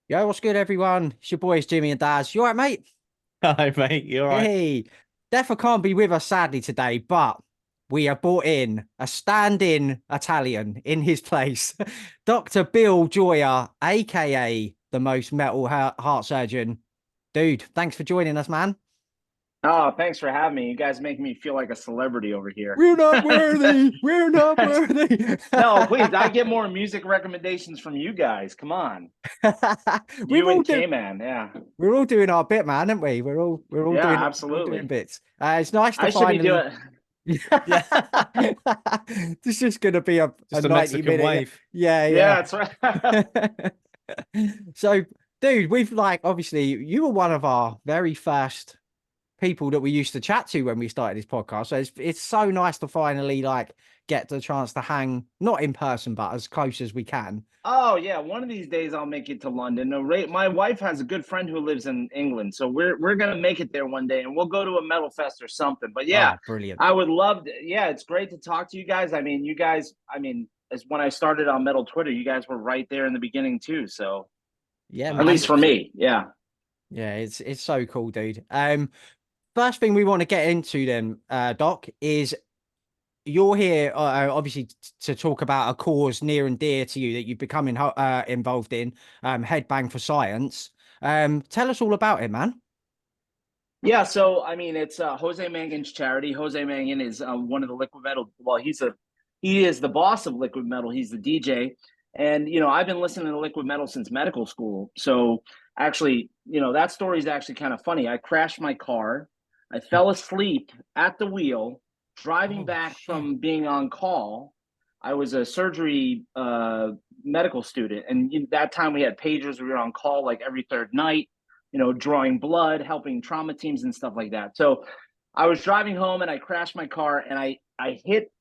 Yo, what's good, everyone? It's your boys, Jimmy and Daz. You all right, mate? Hi, mate. You all right? Hey, Defo can't be with us sadly today, but we have brought in a stand-in Italian in his place, Dr. Bill Gioia, aka the most metal heart surgeon. Dude, thanks for joining us, man. Oh, thanks for having me. You guys make me feel like a celebrity over here. We're not worthy. We're not worthy. No, please, I get more music recommendations from you guys. Come on. we're You all and do K-Man. Yeah. we're all doing our bit, man, aren't we? Yeah, We're all doing absolutely. bits. It's nice to I should be finally. doing Yeah. This is just going to be a Just a 90 Mexican minute. wave. Yeah, Yeah, that's right. yeah. So, dude, we've like obviously you were one of our very first people that we used to chat to when we started this podcast. So it's so nice to finally like get the chance to hang not in person but as close as we can. Oh, yeah. One of these days I'll make it to London. No, my wife has a good friend who lives in England, so we're gonna make it there one day, and we'll go to a metal fest or something. But yeah, Oh, brilliant. I would love to. Yeah, it's great to talk to you guys. You guys. As when I started on Metal Twitter, you guys were right there in the beginning too. So Yeah, at man. least for 100%. me, yeah. Yeah, it's so cool, dude. First thing we want to get into then, Doc, is you're here obviously to talk about a cause near and dear to you that you've become involved in, Headbang for Science. Tell us all about it, man. Yeah, so it's Jose Mangin's charity. Jose Mangin is one of the liquid metal. Well, he is the boss of liquid metal. He's the DJ, and I've been listening to liquid metal since medical school. So actually, that story is actually kind of funny. I crashed my car. I fell asleep at the wheel driving Oh back shit. from being on call. I was a surgery medical student, and that time we had pagers. We were on call like every third night, drawing blood, helping trauma teams and stuff like that. So I was driving home and I crashed my car, and I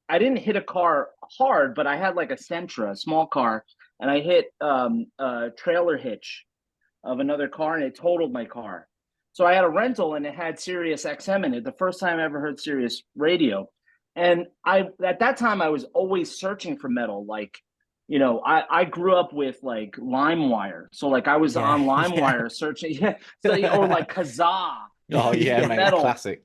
didn't hit a car hard, but I had like a Sentra, a small car, and I hit a trailer hitch of another car, and it totaled my car. So I had a rental and it had Sirius XM in it. The first time I ever heard Sirius radio. And I at that time I was always searching for metal. Like, I grew up with like LimeWire. So like I was Yeah, on yeah. LimeWire searching, yeah. So or like Kazaa Oh, yeah, for mate. metal, Classic.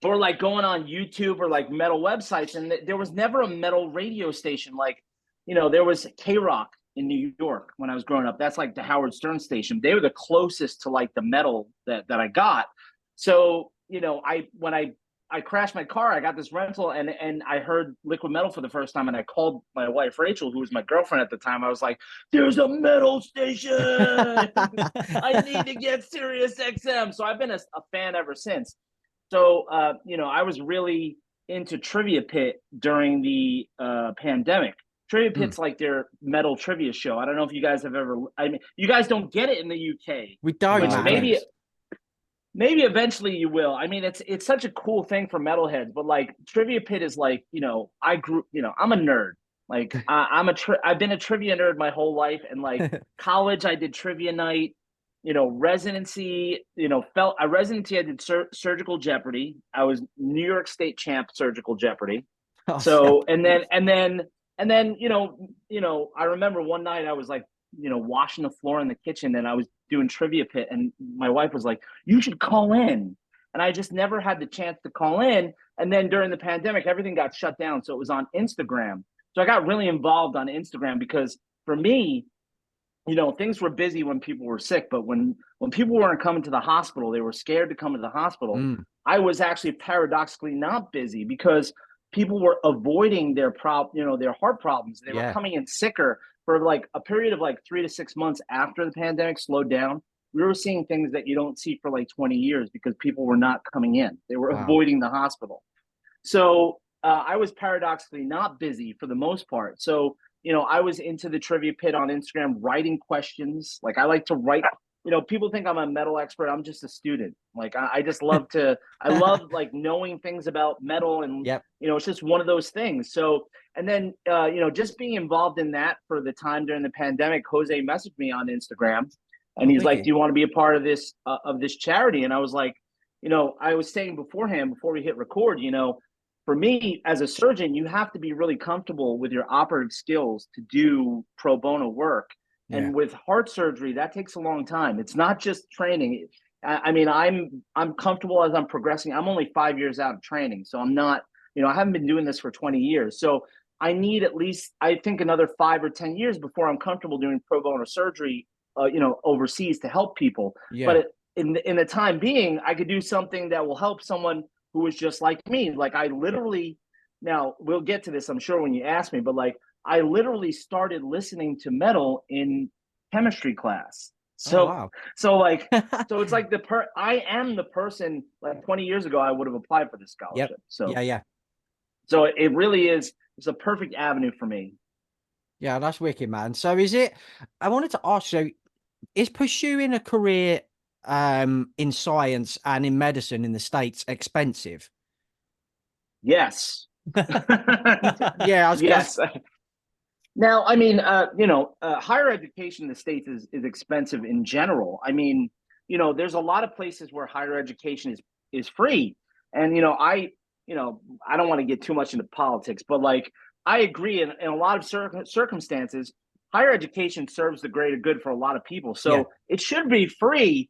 or like going on YouTube or like metal websites. And there was never a metal radio station. Like, there was K Rock in New York when I was growing up. That's like the Howard Stern station. They were the closest to like the metal that I got. So, I crashed my car, I got this rental, and I heard liquid metal for the first time, and I called my wife Rachel, who was my girlfriend at the time. I was like, "There's a metal station. I need to get Sirius XM." So I've been a fan ever since. So, I was really into Trivia Pit during the pandemic. Trivia Hmm. Pit's like their metal trivia show. I don't know if you guys have ever. I mean, you guys don't get it in the UK, We don't, which No, we man. don't. maybe eventually you will. I mean, it's such a cool thing for metalheads. But like Trivia Pit is like, I grew. I'm a nerd. Like I've been a trivia nerd my whole life, and like college, I did trivia night. Residency. Felt a residency. I did Surgical Jeopardy. I was New York State champ Surgical Jeopardy. Oh, So sick. and then I remember one night I was like, washing the floor in the kitchen, and I was doing Trivia Pit, and my wife was like, "You should call in." And I just never had the chance to call in. And then during the pandemic, everything got shut down, so it was on Instagram. So I got really involved on Instagram because for me, things were busy when people were sick, but when people weren't coming to the hospital, they were scared to come to the hospital. Mm. I was actually paradoxically not busy because people were avoiding their heart problems. They were Yeah. coming in sicker for like a period of like 3 to 6 months after the pandemic slowed down. We were seeing things that you don't see for like 20 years because people were not coming in. They were Wow. avoiding the hospital. So I was paradoxically not busy for the most part. So, I was into the Trivia Pit on Instagram, writing questions. Like I like to write. People think I'm a metal expert. I'm just a student. Like I just love to. I love like knowing things about metal, and Yep. it's just one of those things. So, and then just being involved in that for the time during the pandemic, Jose messaged me on Instagram, and Oh, he's like, wicked. "Do you want to be a part of this charity?" And I was like, I was saying beforehand, before we hit record, for me as a surgeon, you have to be really comfortable with your operative skills to do pro bono work. Yeah. And with heart surgery, that takes a long time. It's not just training. I mean, I'm comfortable as I'm progressing. I'm only 5 years out of training, so I'm not, I haven't been doing this for 20 years. So I need at least, I think, another 5 or 10 years before I'm comfortable doing pro bono surgery, overseas to help people. Yeah. But in the time being, I could do something that will help someone who is just like me. Like I literally, now we'll get to this, I'm sure, when you ask me, but like I literally started listening to metal in chemistry class. Oh, So, wow. so it's like I am the person, like 20 years ago, I would have applied for this Yep. scholarship. So, Yeah. so it really is, it's a perfect avenue for me. Yeah, that's wicked, man. So I wanted to ask you, is pursuing a career in science and in medicine in the States expensive? Yes. Yeah, Yes. Now, I mean, higher education in the States is expensive in general. I mean, there's a lot of places where higher education is free. And, I don't want to get too much into politics, but like, I agree in a lot of circumstances, higher education serves the greater good for a lot of people. Yeah. So it should be free.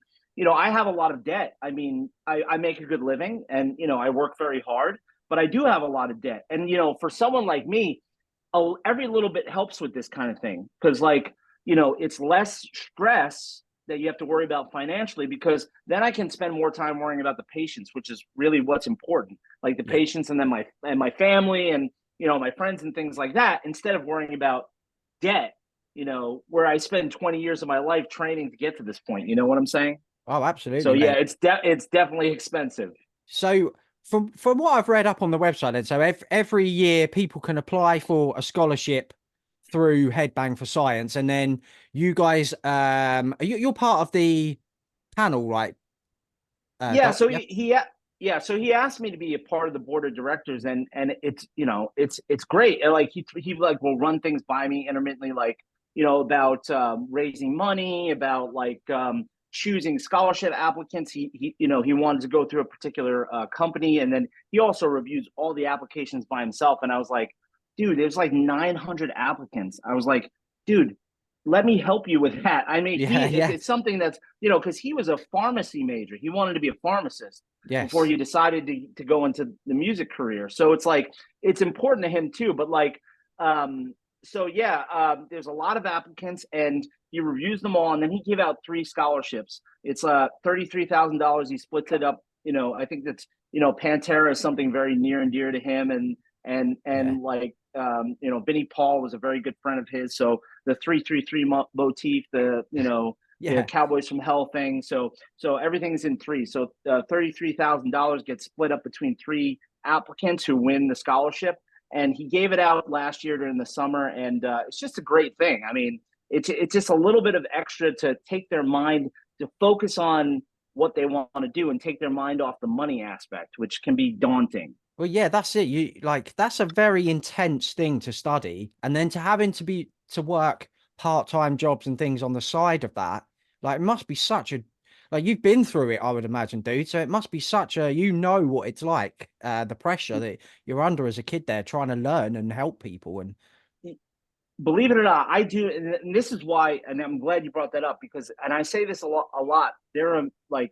I have a lot of debt. I mean, I make a good living and, I work very hard, but I do have a lot of debt. And, for someone like me, every little bit helps with this kind of thing because it's less stress that you have to worry about financially, because then I can spend more time worrying about the patients, which is really what's important, like the Yeah. patients and then my family and my friends and things like that, instead of worrying about debt, where I spend 20 years of my life training to get to this point. You know what I'm saying? Oh, So absolutely, yeah, mate. it's definitely expensive. So from what I've read up on the website, and so every year people can apply for a scholarship through Headbang for Science, and then you guys, you're part of the panel, right? Yeah, Doc? so Yeah. so he asked me to be a part of the board of directors, and it's great. And like he like will run things by me intermittently, like about raising money, about like choosing scholarship applicants. He wanted to go through a particular company, and then he also reviews all the applications by himself. And I was like, dude, there's like 900 applicants. I was like, dude, let me help you with that. I mean, Yeah. Yeah. it's something that's, because he was a pharmacy major. He wanted to be a pharmacist before Yes. he decided to go into the music career. So it's like, it's important to him too. But like, so yeah, there's a lot of applicants and he reviews them all. And then he gave out 3 scholarships. It's $33,000. He splits it up. I think that's, Pantera is something very near and dear to him. Yeah. Like, Vinnie Paul was a very good friend of his. So the 333 motif, the Yeah. Cowboys from Hell thing. So everything's in 3. So $33,000 gets split up between 3 applicants who win the scholarship. And he gave it out last year during the summer, and it's just a great thing. I mean, it's just a little bit of extra to take their mind to focus on what they want to do and take their mind off the money aspect, which can be daunting. Well, yeah, that's it. That's a very intense thing to study, and then to having to work part-time jobs and things on the side of that, like it must be such a, like you've been through it, I would imagine, dude. So it must be such a, what it's like, the pressure that you're under as a kid there, trying to learn and help people. And Believe it or not, I do, and this is why, and I'm glad you brought that up because, and I say this a lot. There are like,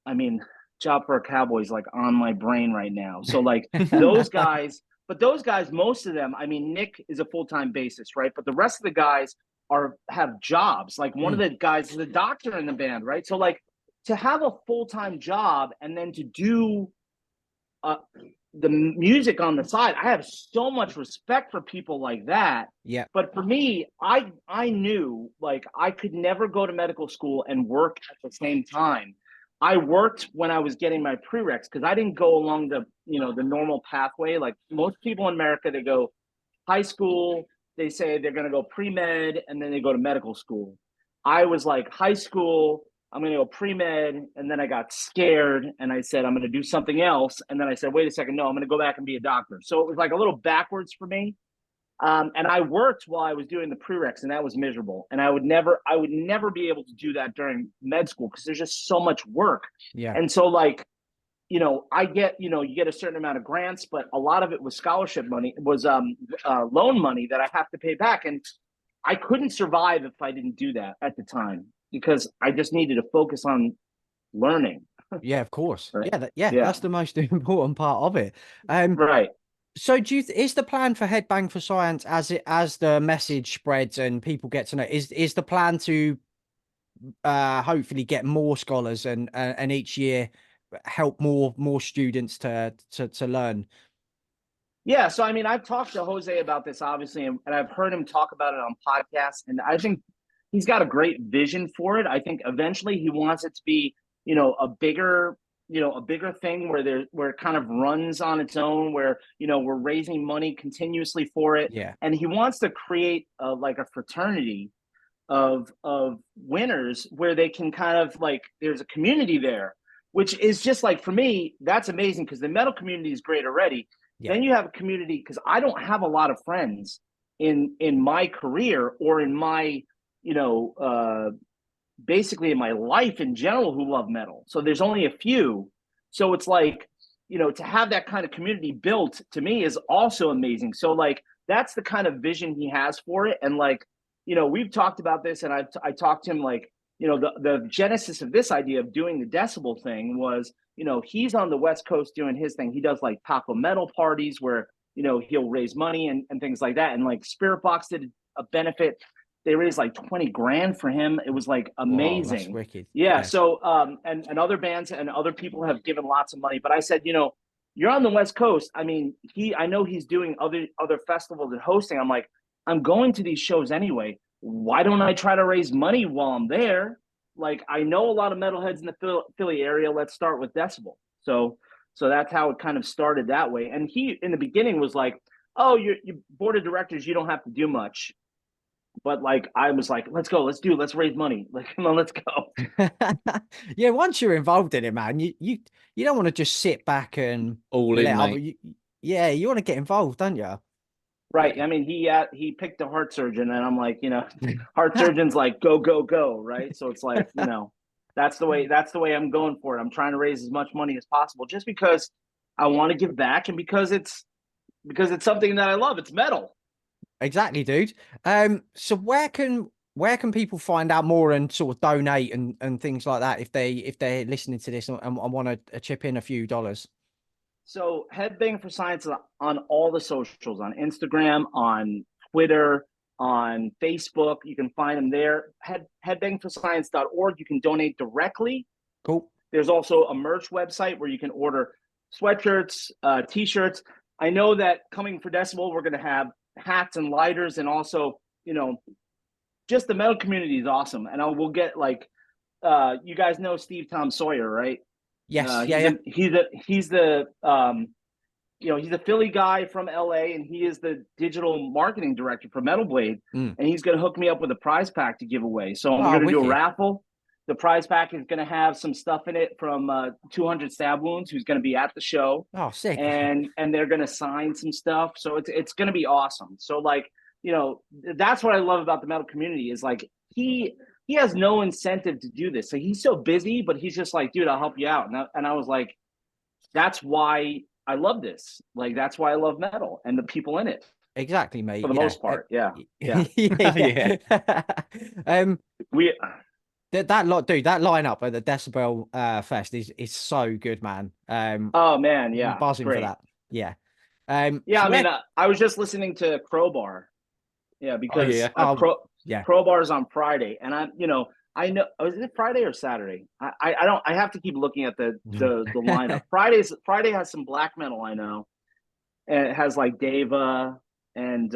I mean, Job for a Cowboy is like on my brain right now. So like those guys, but those guys, most of them, I mean, Nick is a full-time bassist, right? But the rest of the guys have jobs. Like one of the guys is a doctor in the band, right? So like to have a full-time job and then to do the music on the side, I have so much respect for people like that. yeah, But for me, I knew like I could never go to medical school and work at the same time. I worked when I was getting my prereqs because I didn't go along the normal pathway. Like most people in America, they go high school, they say they're going to go pre-med, and then they go to medical school. I was like high school, I'm going to go pre-med, and then I got scared and I said I'm going to do something else, and then I said, wait a second, no, I'm going to go back and be a doctor. So it was like a little backwards for me. And I worked while I was doing the prereqs, and that was miserable. And I would never be able to do that during med school because there's just so much work. yeah, And so like, I get, you get a certain amount of grants, but a lot of it was scholarship money. It was loan money that I have to pay back. And I couldn't survive if I didn't do that at the time, because I just needed to focus on learning. Yeah, of course. Right. Yeah, Yeah. that's the most important part of it. Right. So is the plan for Headbang for Science, as the message spreads and people get to know, is the plan to hopefully get more scholars and each year help more students to learn? Yeah. So, I mean, I've talked to Jose about this, obviously, and I've heard him talk about it on podcasts. And I think he's got a great vision for it. I think eventually he wants it to be, a bigger, a bigger thing where it kind of runs on its own, where, we're raising money continuously for it. Yeah. And he wants to create like a fraternity of winners where they can kind of like, there's a community there, which is just like, for me, that's amazing, because the metal community is great already. Yeah. Then you have a community, because I don't have a lot of friends in my career or in my, basically in my life in general, who love metal. So there's only a few. So it's like, to have that kind of community built, to me, is also amazing. So like, that's the kind of vision he has for it. And like, we've talked about this, and I talked to him, like, the genesis of this idea of doing the decibel thing was, he's on the West Coast doing his thing. He does like taco metal parties where, he'll raise money and things like that. And like Spirit Box did a benefit. They raised like 20 grand for him. It was like amazing. Wow, that's wicked. Yeah. So, and other bands and other people have given lots of money, but I said, you're on the West Coast. I mean, I know he's doing other festivals and hosting. I'm like, I'm going to these shows anyway. Why don't I try to raise money while I'm there? Like, I know a lot of metalheads in the Philly area. Let's start with Decibel. So that's how it kind of started that way. And he, in the beginning, was like, oh, you board of directors, you don't have to do much. But like, I was like, let's go, let's raise money. Like, come on, let's go. Yeah, once you're involved in it, man, you don't want to just sit back and All in, mate. Yeah, you want to get involved, don't you? Right. I mean, he picked a heart surgeon, and I'm like, heart surgeon's like, go, go, go. Right. So it's like, that's the way I'm going for it. I'm trying to raise as much money as possible, just because I want to give back, and because it's something that I love. It's metal. Exactly, dude. So where can people find out more and sort of donate and things like that if they're listening to this and want to chip in a few dollars? So Headbang for Science on all the socials, on Instagram, on Twitter, on Facebook. You can find them there. Headbangforscience.org. You can donate directly. Cool. There's also a merch website where you can order sweatshirts, t-shirts. I know that coming for Decibel, we're going to have hats and lighters, and also, just the metal community is awesome. And we'll get like, you guys know Steve Tom Sawyer, right? Yes. He's the Philly guy from LA, and he is the digital marketing director for Metal Blade. And he's going to hook me up with a prize pack to give away. So I'm going to do a raffle. The prize pack is going to have some stuff in it from 200 Stab Wounds, who's going to be at the show. Oh, sick. And they're going to sign some stuff. So it's going to be awesome. So like, that's what I love about the metal community, is like, he has no incentive to do this. So he's so busy, but he's just like, dude, I'll help you out. And I was like, that's why I love this. Like, that's why I love metal and the people in it. Exactly, mate. For the most part. Yeah. Yeah. That lineup at the Decibel Fest is so good, man. Oh man, yeah. I'm buzzing great. for that. Yeah. Yeah, I mean, I was just listening to Crowbar. Yeah, because Crowbar's on Friday, and I know, is it Friday or Saturday? I have to keep looking at the lineup. Friday has some black metal, I know, and it has like Deva and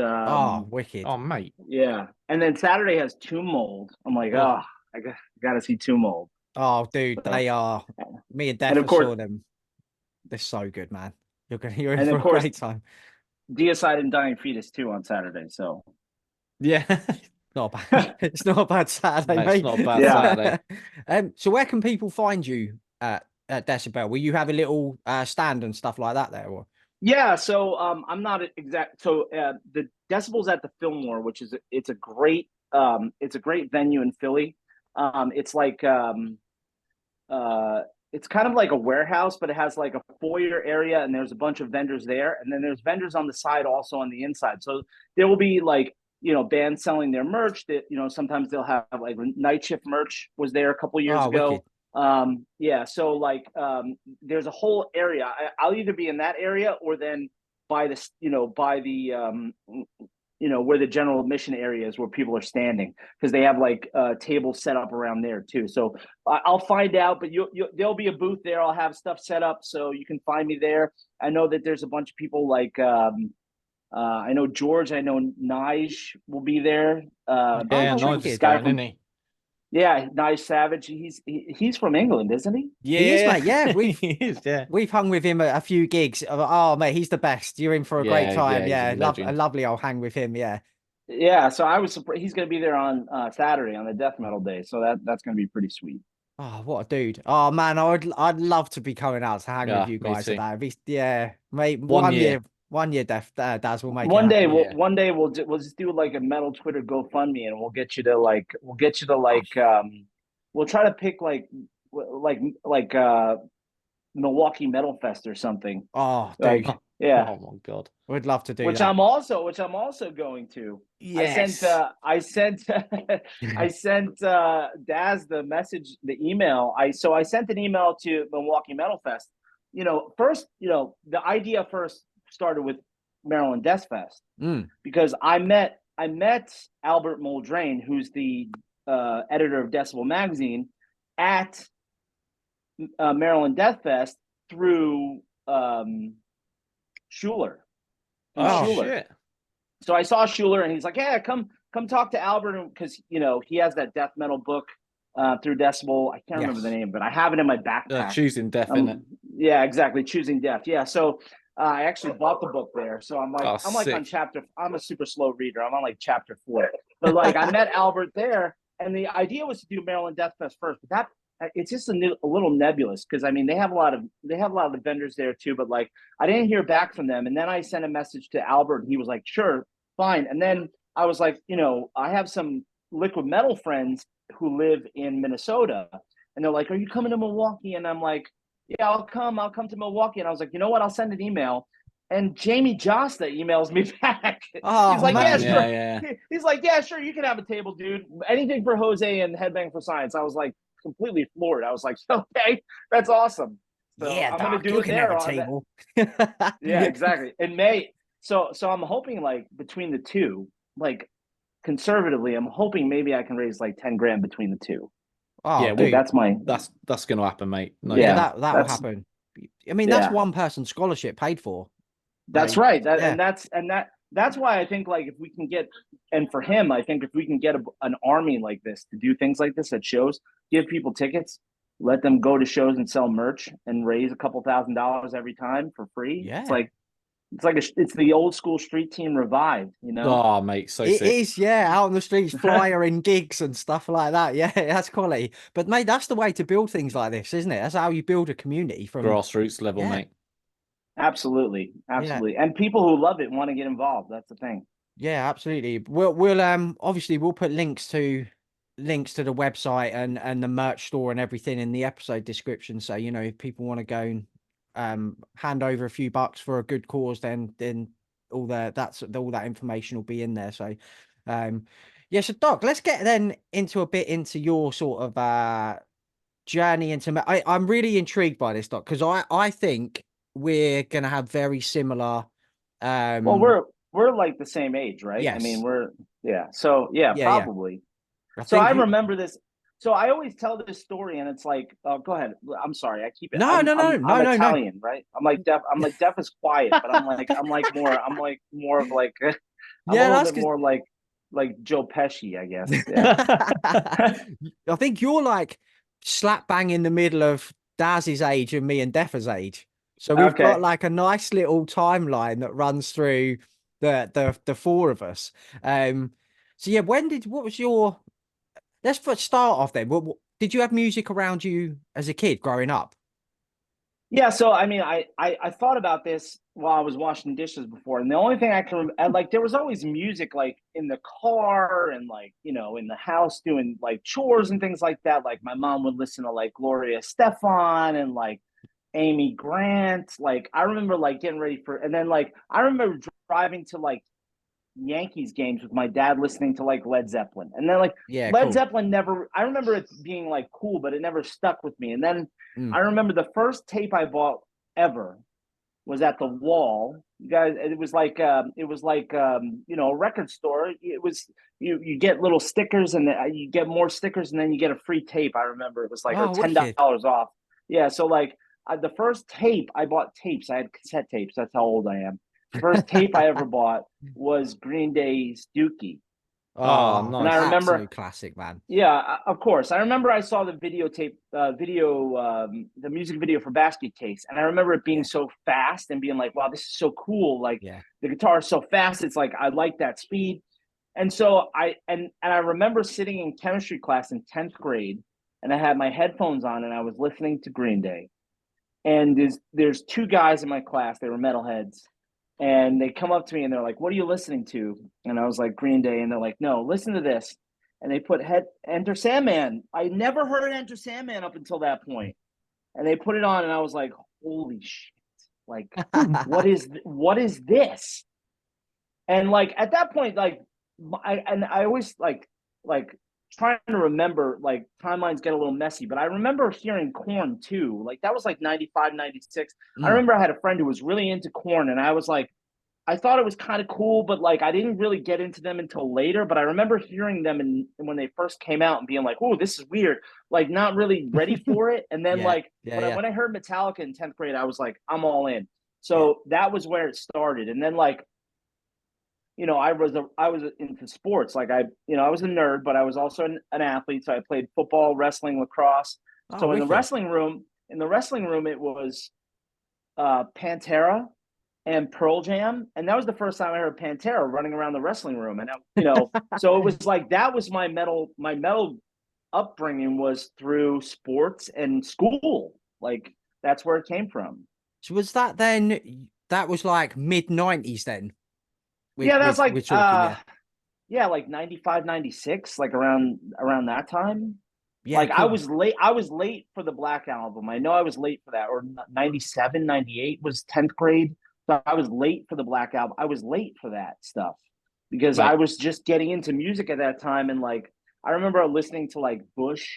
wicked. Oh mate. Yeah. And then Saturday has Tomb Mold. I'm like, I gotta see Tomb Mold. Oh dude, they are, me and Def saw them. They're so good, man. You're in for a great time. Deicide and Dying Fetus too on Saturday. So yeah. Not bad. It's not a bad Saturday, no, mate. It's not a bad Saturday. So where can people find you at Decibel? Will you have a little stand and stuff like that there? Or? Yeah, so I'm not exact. So the Decibel's at the Fillmore, which is it's a great venue in Philly. It's like it's kind of like a warehouse, but it has like a foyer area, and there's a bunch of vendors there, and then there's vendors on the side also on the inside. So there will be like bands selling their merch that, sometimes they'll have like Night Shift merch was there a couple years Oh, ago. wicked. So like there's a whole area. I'll either be in that area or then by the where the general admission area is, where people are standing, because they have like tables set up around there too. So I'll find out, but there'll be a booth there. I'll have stuff set up so you can find me there. I know that there's a bunch of people like I know George, I know Nige will be there. Yeah, Oh, Nige wicked. is going, isn't he? Yeah, Nige Savage. He's from England, isn't he? Yeah, He is, mate. Yeah, he is. Yeah, we've hung with him a few gigs. Oh, mate, he's the best. You're in for a great time. he's a Yeah, a legend. lovely old hang with him. Yeah. Yeah, so I was surprised he's going to be there on Saturday on the death metal day. So that's going to be pretty sweet. Oh, what a dude. Oh man, I'd love to be coming out to hang with you me guys too. at that. Yeah, mate. One One year, Daz will make One it day, happen. we'll just do like a metal Twitter GoFundMe, and we'll get you to we'll try to pick like Milwaukee Metal Fest or something. Oh, Like, dude. yeah. Oh my god. We'd love to do Which that. I'm also going to. Yes. I sent Daz the email. I sent an email to Milwaukee Metal Fest. First, the idea first started with Maryland Death Fest because I met Albert Muldrain, who's the editor of Decibel Magazine, at Maryland Death Fest through Schuler. Shit. So I saw Schuler, and he's like, "Yeah, come talk to Albert," because he has that death metal book through Decibel. I can't remember the name, but I have it in my backpack. Choosing Death, innit? Yeah, exactly. Choosing Death. Yeah. So I actually bought the book there. So I'm like sick. on chapter. I'm a super slow reader. I'm on like chapter 4. But like I met Albert there, and the idea was to do Maryland Death Fest first, but that. It's just a little nebulous because I mean they have a lot of the vendors there too, but like I didn't hear back from them, and then I sent a message to Albert, and he was like, "Sure, fine." And then I was like, I have some liquid metal friends who live in Minnesota, and they're like, "Are you coming to Milwaukee?" And I'm like, "Yeah, I'll come to Milwaukee." And I was like, "You know what? I'll send an email." And Jamie Josta emails me back. Oh, he's like, man. "Yeah, sure." Yeah. He's like, "Yeah, sure. You can have a table, dude. Anything for Jose and Headbang for Science." I was like, completely floored. I was like, "Okay, that's awesome." So yeah, I'm gonna do you it can there have a on table. yeah, exactly. In May. So I'm hoping like between the two, like conservatively, I'm hoping maybe I can raise like 10 grand between the two. Oh, Yeah, dude. That's gonna happen, mate. No, that will happen. I mean, that's yeah. one person's scholarship paid for. That's right. Yeah. That's why I think like if we can get, and for him, I think if we can get an army like this to do things like this at shows, give people tickets, let them go to shows and sell merch and raise a couple $1,000s every time for free. Yeah. It's the old school street team revived, Oh, mate, so It sick. is, yeah, out on the streets, flyering gigs and stuff like that. Yeah, that's quality. But mate, that's the way to build things like this, isn't it? That's how you build a community from Grassroots level, mate. Absolutely. And people who love it want to get involved. That's the thing. Yeah, absolutely. We'll obviously we'll put links to the website and the merch store and everything in the episode description. So if people want to go and hand over a few bucks for a good cause, then all that information will be in there. So so Doc, let's get then into your sort of journey into I'm really intrigued by this, Doc, because I think we're gonna have very similar well, we're like the same age, right? Yes. I mean, so probably. So I remember this. So I always tell this story, and it's like, oh, go ahead. I'm sorry, I keep it. No, I'm no. Italian, right? I'm like deaf is quiet, but I'm more of like a little bit more like Joe Pesci, I guess. Yeah. I think you're like slap bang in the middle of Daz's age and me and Deffer's age. So we've got like a nice little timeline that runs through the four of us. So yeah, what was your? Let's start off then. Did you have music around you as a kid growing up? Yeah, so I mean, I thought about this while I was washing dishes before, and the only thing I can remember, like, there was always music like in the car and like in the house doing like chores and things like that. Like my mom would listen to like Gloria Estefan and like Amy Grant. Like I remember like getting ready for, and then like I remember driving to like Yankees games with my dad listening to like Led Zeppelin. And then like Yeah, Led cool. Zeppelin never, I remember it being like cool, but it never stuck with me. And then Mm. I remember the first tape I bought ever was at the Wall. You guys, it was like you know, a record store. It was you get little stickers and you get more stickers and then you get a free tape. I remember it was like or Oh, $10 wicked. off. Yeah, so like the first tape I bought tapes. I had cassette tapes. That's how old I am. The first tape I ever bought was Green Day's Dookie. Oh, Oh, And I nice. remember, absolute classic, man. yeah, of course. I remember I saw the videotape, the music video for Basket Case, and I remember it being Yeah. so fast and being like, "Wow, this is so cool!" Like Yeah. the guitar is so fast. It's like I like that speed. And so I remember sitting in chemistry class in 10th grade, and I had my headphones on, and I was listening to Green Day. And there's two guys in my class. They were metalheads, and they come up to me and they're like, "What are you listening to?" And I was like, "Green Day." And they're like, "No, listen to this." And they put Enter Sandman. I never heard Enter Sandman up until that point. And they put it on, and I was like, "Holy shit! Like, what is this?" And like at that point, like I always like trying to remember, like timelines get a little messy, but I remember hearing Corn too. Like that was like 95, 96. I Mm. remember I had a friend who was really into Corn, and I was like, I thought it was kind of cool, but like I didn't really get into them until later. But I remember hearing them and when they first came out and being like, "Oh, this is weird," like not really ready for it. And then Yeah. like Yeah. when I heard Metallica in 10th grade, I was like, I'm all in. Yeah. So that was where it started. And then like, you know, I was into sports. Like I was a nerd, but I was also an athlete. So I played football, wrestling, lacrosse. Oh, So wicked. in the wrestling room, it was Pantera and Pearl Jam, and that was the first time I heard Pantera running around the wrestling room. And you know, so it was like that was my metal upbringing was through sports and school. Like that's where it came from. So was that then? That was like mid 90s then. Yeah, that's We're like talking, yeah. yeah, like 95, 96, like around that time. Yeah, Like I cool. was late. I was late for the Black Album. I know I was late for that. Or 97, 98 was 10th grade. So I was late for the Black Album. I was late for that stuff because I Mate, was just getting into music at that time. And like I remember listening to like Bush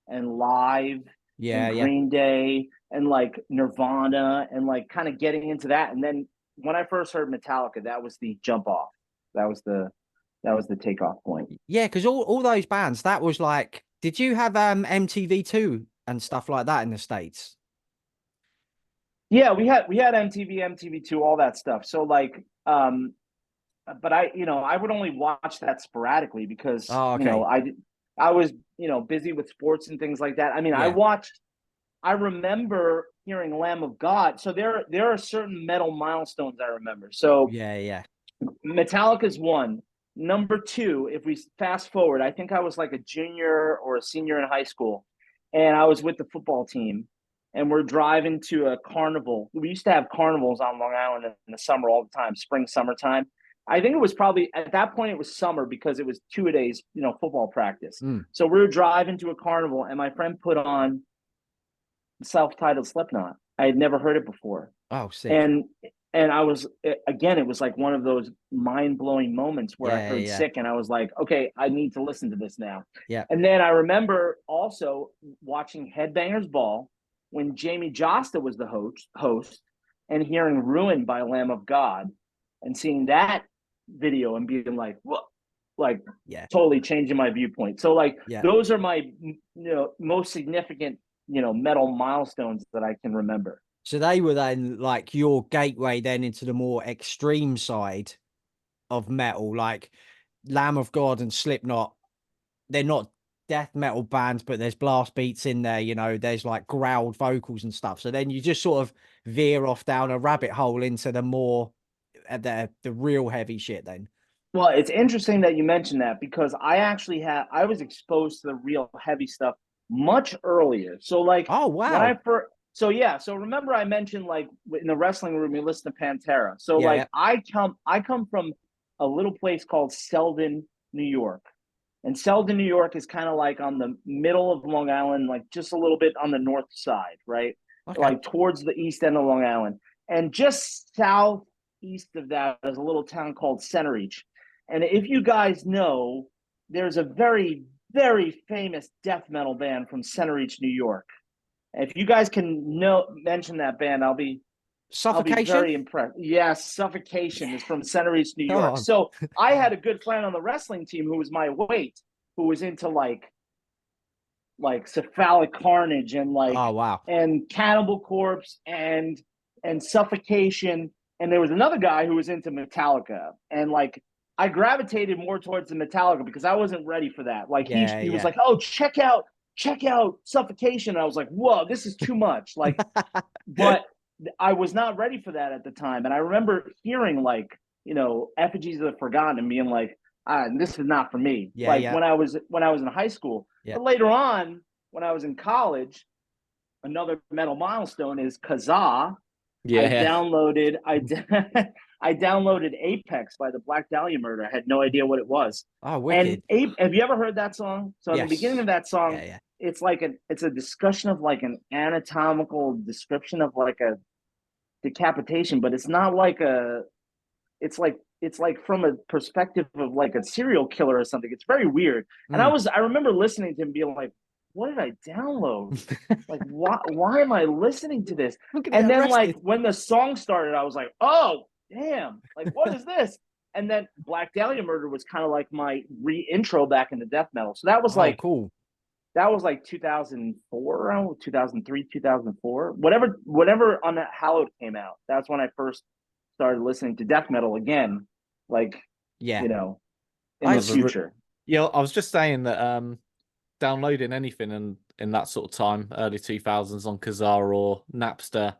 and Live and Yeah, yeah. Green Day and like Nirvana and like kind of getting into that. And then when I first heard Metallica, that was the jump off. That was the takeoff point. Yeah, because all those bands, that was like, did you have MTV2 and stuff like that in the States? Yeah, we had MTV, MTV2, all that stuff. So like, but I would only watch that sporadically because Oh, okay. I was busy with sports and things like that. I mean, Yeah. I remember hearing Lamb of God. So there are certain metal milestones I remember. So Yeah, yeah. Metallica's one. Number two, if we fast forward, I think I was like a junior or a senior in high school, and I was with the football team, and we're driving to a carnival. We used to have carnivals on Long Island in the summer all the time, spring, summertime. I think it was probably at that point it was summer because it was 2 days, football practice. Mm. So we were driving to a carnival, and my friend put on self-titled Slipknot. I had never heard it before, Oh, sick. and I was again, it was like one of those mind-blowing moments where I Yeah, heard yeah. Sick and I was like, okay, I need to listen to this now. Yeah. And then I remember also watching Headbangers Ball when Jamie Josta was the host and hearing Ruin by Lamb of God and seeing that video and being like, what, like Yeah. totally changing my viewpoint. So like Yeah. those are my most significant metal milestones that I can remember. So they were then like your gateway then into the more extreme side of metal, like Lamb of God and Slipknot. They're not death metal bands, but there's blast beats in there, there's like growled vocals and stuff. So then you just sort of veer off down a rabbit hole into the more the real heavy shit then. Well, it's interesting that you mentioned that because I was exposed to the real heavy stuff much earlier. So like Oh, when I wow. first so remember I mentioned like in the wrestling room you listen to Pantera. So Yeah, like yeah. I come from a little place called Selden, New York. And Selden, New York is kind of like on the middle of Long Island, like just a little bit on the north side, right? Okay. Like towards the east end of Long Island. And just southeast of that is a little town called Centereach. And if you guys know, there's a very, very famous death metal band from Center Reach, New York. If you guys can mention that band, I'll be Suffocation. very impressed. Yes, Suffocation is from Center East New Come York. on. So I had a good friend on the wrestling team who was my weight, who was into like Cephalic Carnage and Oh wow. and Cannibal Corpse and Suffocation. And there was another guy who was into Metallica. And like I gravitated more towards the Metallica because I wasn't ready for that. Like he was like, oh, check out Suffocation. And I was like, whoa, this is too much. Like, but I was not ready for that at the time. And I remember hearing like, you know, Effigies of the Forgotten and being like, this is not for me. When I was in high school. Yeah. But later on, when I was in college, another metal milestone is Kazaa. Yeah. I downloaded Apex by the Black Dahlia Murder. I had no idea what it was. Oh, wicked. And have you ever heard that song? So in the beginning of that song, it's like it's a discussion of like an anatomical description of like a decapitation, but it's not like it's like from a perspective of like a serial killer or something. It's very weird. And I remember listening to him being like, what did I download? Like, why am I listening to this? And then like when the song started, I was like, oh damn, like what is this? And then Black Dahlia Murder was kind of like my re-intro back into death metal. So that was cool. That was like 2004, 2003, 2004, whatever on that Hallowed came out. That's when I first started listening to death metal again. Like, you know, in the future. Yeah, I was just saying that downloading anything in that sort of time, early 2000s on Kazaa or Napster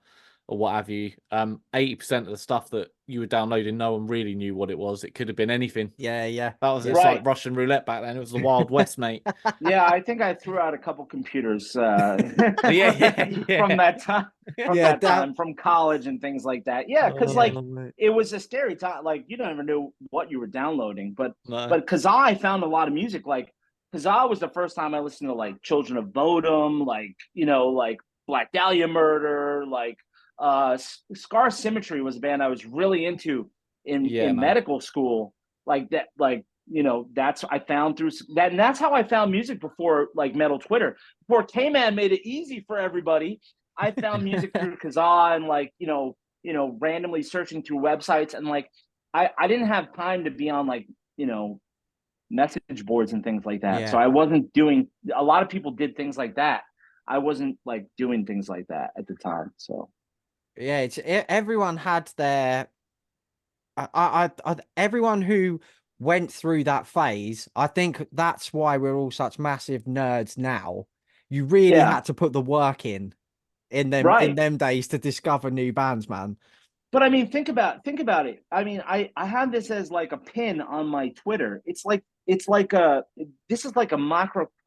or what have you, 80% of the stuff that you were downloading, no one really knew what it was. It could have been anything. Yeah. That was like Russian roulette back then. It was the Wild West, mate. Yeah, I think I threw out a couple computers from that time, from college and things like that. Yeah, because like it was a scary time. Like you don't even know what you were downloading. But Kazaa, I found a lot of music. Like Kazaa was the first time I listened to like Children of Bodom, like, you know, like Black Dahlia Murder, like Scar Symmetry was a band I was really into in medical school. Like that, like, you know, that's I found through that, and that's how I found music before like Metal Twitter. Before K-Man made it easy for everybody, I found music through Kazaa and like, you know, randomly searching through websites, and like I didn't have time to be on like, you know, message boards and things like that. So I wasn't doing, a lot of people did things like that. I wasn't like doing things like that at the time. So yeah, everyone had their everyone who went through that phase. I think that's why we're all such massive nerds now. You really had to put the work in them days to discover new bands, man. But I mean, think about it. I mean, I have this as like a pin on my Twitter. This is like a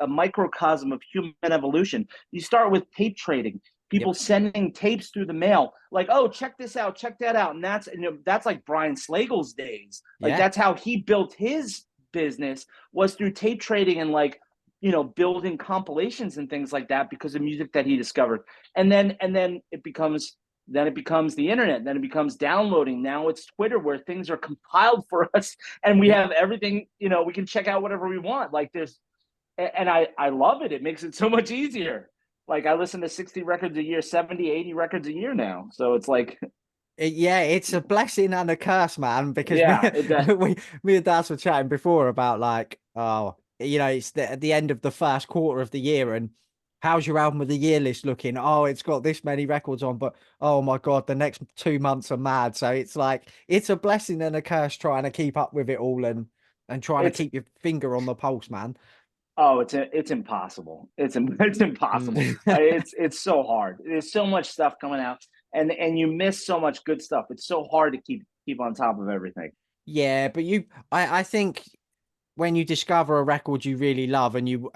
microcosm of human evolution. You start with tape trading. People sending tapes through the mail, like, oh, check this out, check that out. And that's like Brian Slagle's days. Like that's how he built his business, was through tape trading and like, you know, building compilations and things like that because of music that he discovered. And then it becomes the internet, then it becomes downloading. Now it's Twitter, where things are compiled for us and we have everything, you know, we can check out whatever we want. Like and I love it. It makes it so much easier. Like I listen to 60 records a year, 70, 80 records a year now. So it's like, it's a blessing and a curse, man, because me and Daz were chatting before about like, oh, you know, it's at the end of the first quarter of the year, and how's your album of the year list looking? Oh, it's got this many records on, but oh my God, the next 2 months are mad. So it's like, it's a blessing and a curse trying to keep up with it all and trying to keep your finger on the pulse, man. Oh, it's impossible. It's impossible. It's so hard. There's so much stuff coming out, and you miss so much good stuff. It's so hard to keep on top of everything. Yeah, but I think when you discover a record you really love, and you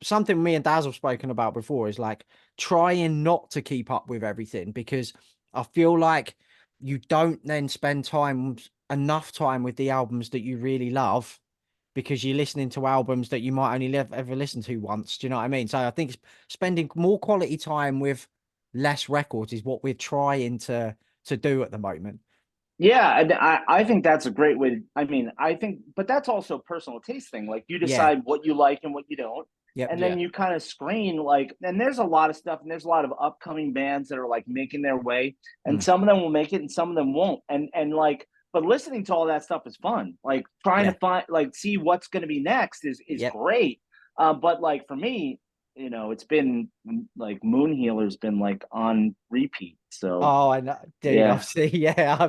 something me and Daz have spoken about before is like trying not to keep up with everything, because I feel like you don't then spend enough time with the albums that you really love, because you're listening to albums that you might only ever listen to once. Do you know what I mean? So I think spending more quality time with less records is what we're trying to do at the moment. Yeah, and I think that's a great way to, I mean, I think, but that's also a personal taste thing. Like you Yeah. decide what you like and what you don't. Yep. And Yeah. then you kind of screen like, and there's a lot of stuff, and there's a lot of upcoming bands that are like making their way, and Mm. some of them will make it and some of them won't. And like, but listening to all that stuff is fun. Like trying Yeah. to find, like, see what's going to be next is Yep. great. But like for me, it's been like Moon Healer's been like on repeat. So Oh, I know, dude. yeah, I've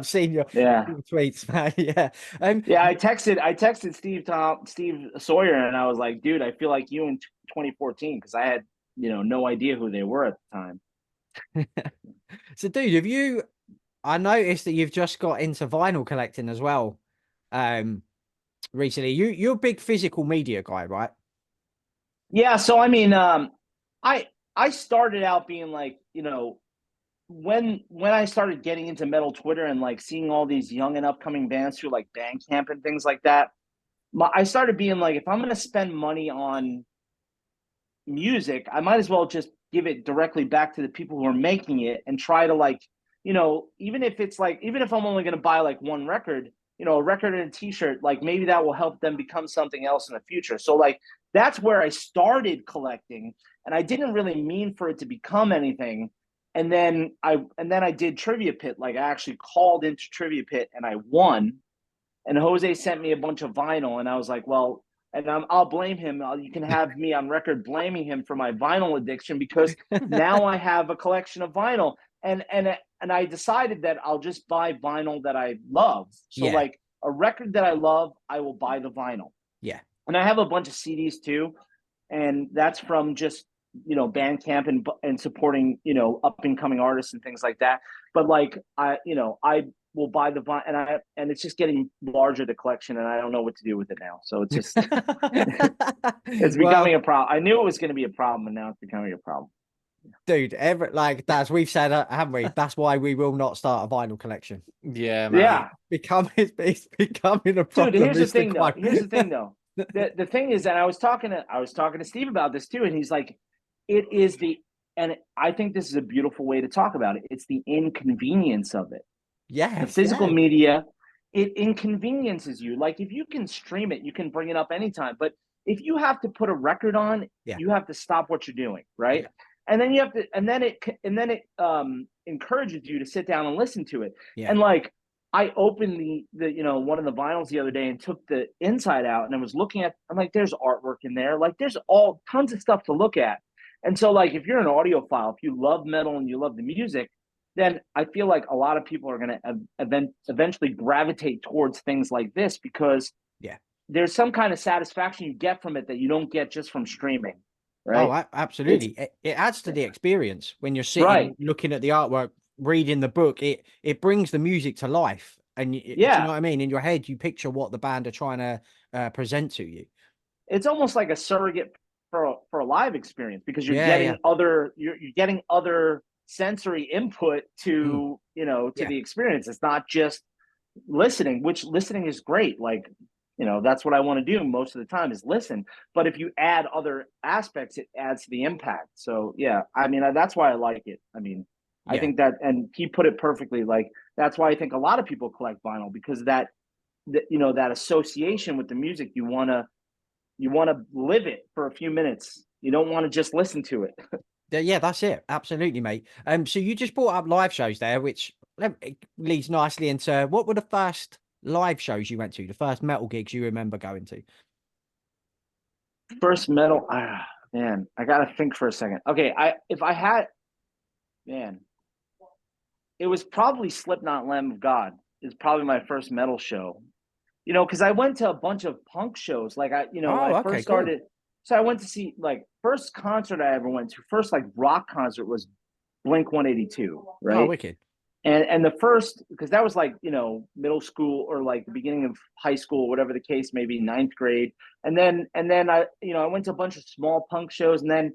seen yeah. your tweets, man. Yeah. Yeah, I texted Steve Sawyer, and I was like, dude, I feel like you in 2014, because I had, no idea who they were at the time. So, dude, I noticed that you've just got into vinyl collecting as well. Recently, you're a big physical media guy, right? Yeah, so I mean, I started out being like, when I started getting into metal Twitter and like seeing all these young and upcoming bands through like Bandcamp and things like that, I started being like, if I'm going to spend money on music, I might as well just give it directly back to the people who are making it and try to like, even if it's like, even if I'm only going to buy like one record, a record and a t-shirt, like maybe that will help them become something else in the future. So like, that's where I started collecting, and I didn't really mean for it to become anything. And then I did Trivia Pit. Like I actually called into Trivia Pit and I won, and Jose sent me a bunch of vinyl, and I was like, well, and I'll blame him. You can have me on record blaming him for my vinyl addiction, because now I have a collection of vinyl, and I decided that I'll just buy vinyl that I love. So Yeah. like a record that I love, I will buy the vinyl, Yeah. and I have a bunch of CDs too, and that's from just Bandcamp and supporting up and coming artists and things like that. But like I will buy the vinyl, and it's just getting larger, the collection, and I don't know what to do with it now. So it's just it's becoming Well, a problem. I knew it was going to be a problem, and now it's becoming a problem. dude, that's we've said, haven't we? That's why we will not start a vinyl collection. Yeah, man. Yeah, It's becoming a dude. problem. Is the quote. Here's the thing, though. The thing is that I was talking to Steve about this too, and he's like, it is and I think this is a beautiful way to talk about it. It's the inconvenience of it. The Yes, physical yeah, media, it inconveniences you. Like if you can stream it, you can bring it up anytime. But if you have to put a record on, yeah, you have to stop what you're doing, right? yeah, And then you have to, and then it encourages you to sit down and listen to it. yeah. And like I opened the one of the vinyls the other day and took the inside out, and I was looking at, I'm like, there's artwork in there, like there's all tons of stuff to look at. And so like if you're an audiophile, if you love metal and you love the music, then I feel like a lot of people are going to eventually gravitate towards things like this, because Yeah. there's some kind of satisfaction you get from it that you don't get just from streaming, Oh, right? It's absolutely. It adds to the experience when you're right. sitting, looking at the artwork, reading the book. It brings the music to life, and do you know Yeah. what I mean? In your head, you picture what the band are trying to present to you. It's almost like a surrogate for a live experience, because you're Yeah, getting yeah, other sensory input mm, to yeah, the experience. It's not just listening, which listening is great. Like, that's what I want to do most of the time, is listen. But if you add other aspects, it adds to the impact. So yeah, I mean, that's why I like it. I mean, I yeah. think that, and he put it perfectly. Like that's why I think a lot of people collect vinyl, because that association with the music, you want to live it for a few minutes. You don't want to just listen to it. Yeah, that's it. Absolutely, mate. So you just brought up live shows there, which it leads nicely into what were the first live shows you went to, the first metal gigs you remember going to? First metal, man, I gotta think for a second. Okay, if I had, man, it was probably Slipknot, Lamb of God is probably my first metal show. Because I went to a bunch of punk shows. Like when Oh, I okay, first cool. started, so I went to see, like, first concert I ever went to, first like rock concert, was Blink 182, Oh, right? wicked. And the first, because that was like middle school, or like the beginning of high school, whatever the case, maybe ninth grade. And then I went to a bunch of small punk shows, and then